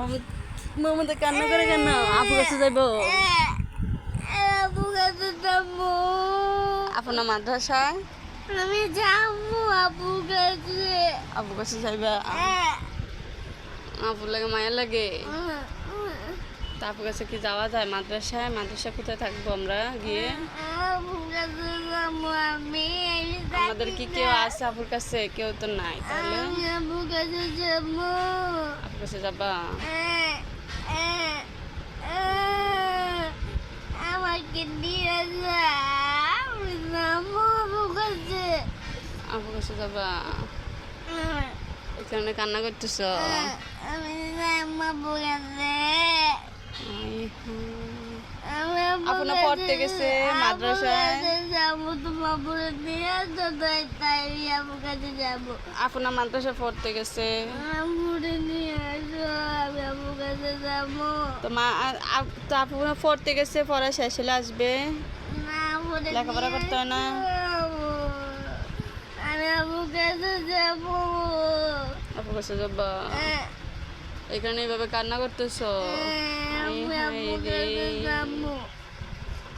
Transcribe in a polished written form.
মামা তো কান্না করে কেন? আপু কাছে যাইবো? আপু কাছে যাবো। আপু না মাদ্রাসায়? আমি যাবো আপু কাছে। আপু কাছে যাইবা? আপুর লাগে মায়া লাগে? তা আপুর কাছে কি যাওয়া যায় মাদ্রাসায়? মাদ্রাসা কোথায় থাকবো আমরা গিয়ে? আপু কাছে যাবো আমি। আমাদের কি কেউ আছে আপুর কাছে? কেউ তো নাই। তাহলে আমি আপু কাছে যাবো। আপুর কাছে যাবা? আমাকে নিয়ে যা। আমি যাবো আপু কাছে। আপুর কাছে যাবা? এখানে কান্না করতেছ? আমি যাবো আপু কাছে। আপু না পড়তে গেছে মাদ্রাসায়? যাবো তোমার বলে নিয়ে আসো তাই আপু কাছে যাবো। আপু না মাদ্রাসায় পড়তে গেছে? আমুরে নিয়ে আসো আমি আপু কাছে যাবো। তো তো আপু না পড়তে গেছে, পড়া শেষ হলে আসবে। না আমুরে লেখাপড়া করতে হয় না? আমি আপু কাছে যাবো। আপুর কাছে যাবা? এখানে এইভাবে কান্না করতেছ? আমি আপু কাছে যাবো।